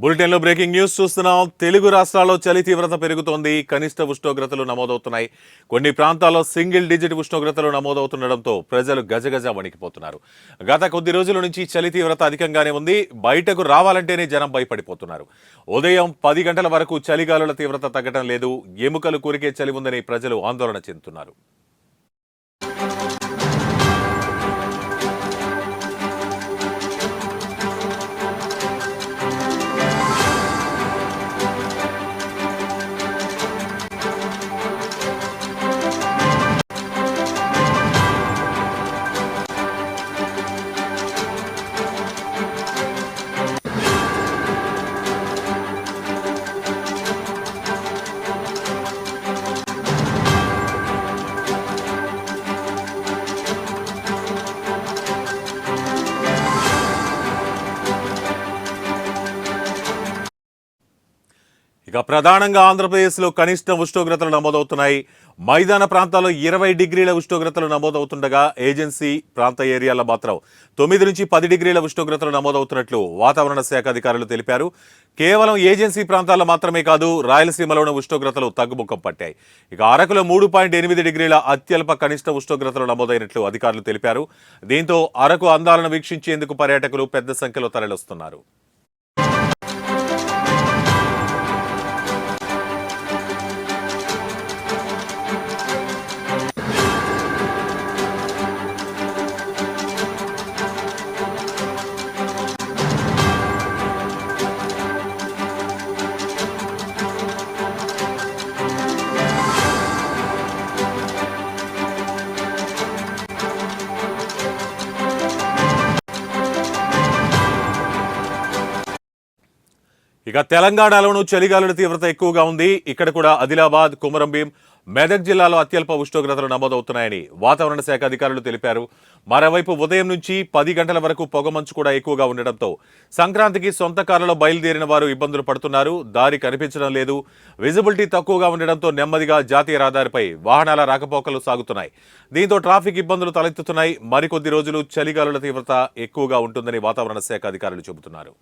బులెటిన్లో breaking news చూస్తున్నాం. తెలుగు రాష్ట్రాల్లో చలి తీవ్రత పెరుగుతోంది. కనిష్ట ఉష్ణోగ్రతలు నమోదవుతున్నాయి. కొన్ని ప్రాంతాల్లో సింగిల్ డిజిట్ ఉష్ణోగ్రతలు నమోదవుతుండటంతో ప్రజలు గజగజ వణికిపోతున్నారు. గత కొద్ది రోజుల నుంచి చలి తీవ్రత అధికంగానే ఉంది. బయటకు రావాలంటేనే జనం భయపడిపోతున్నారు. ఉదయం 10 గంటల వరకు చలిగాలుల తీవ్రత తగ్గడం లేదు. ఎముకలు కొరికే చలి ఉందని ప్రజలు ఆందోళన చెందుతున్నారు. ఇక ప్రధానంగా ఆంధ్రప్రదేశ్లో కనిష్ట ఉష్ణోగ్రతలు నమోదవుతున్నాయి. మైదాన ప్రాంతాల్లో 20 డిగ్రీల ఉష్ణోగ్రతలు నమోదవుతుండగా ఏజెన్సీ ప్రాంత ఏరియాలో మాత్రం 9 నుంచి 10 డిగ్రీల ఉష్ణోగ్రతలు నమోదవుతున్నట్లు వాతావరణ శాఖ అధికారులు తెలిపారు. కేవలం ఏజెన్సీ ప్రాంతాల్లో మాత్రమే కాదు, రాయలసీమలోని ఉష్ణోగ్రతలు తగ్గుముఖం పట్టాయి. ఇక అరకులో 3.8 డిగ్రీల అత్యల్ప కనిష్ట ఉష్ణోగ్రతలు నమోదైనట్లు అధికారులు తెలిపారు. దీంతో అరకు అందాలను వీక్షించేందుకు పర్యాటకులు పెద్ద సంఖ్యలో తరలిస్తున్నారు. ఇక తెలంగాణలోనూ చలిగాలుల తీవ్రత ఎక్కువగా ఉంది. ఇక్కడ కూడా ఆదిలాబాద్, కొమరంభీం, మెదక్ జిల్లాలో అత్యల్ప ఉష్ణోగ్రతలు నమోదవుతున్నాయని వాతావరణ శాఖ అధికారులు తెలిపారు. మరోవైపు ఉదయం నుంచి 10 గంటల వరకు పొగమంచు కూడా ఎక్కువగా ఉండడంతో సంక్రాంతికి సొంత కారులో బయలుదేరిన వారు ఇబ్బందులు పడుతున్నారు. దారి కనిపించడం లేదు. విజిబిలిటీ తక్కువగా ఉండడంతో నెమ్మదిగా జాతీయ రహదారిపై వాహనాల రాకపోకలు సాగుతున్నాయి. దీంతో ట్రాఫిక్ ఇబ్బందులు తలెత్తుతున్నాయి. మరికొద్ది రోజులు చలిగాలుల తీవ్రత ఎక్కువగా ఉంటుందని వాతావరణ శాఖ అధికారులు చెబుతున్నారు.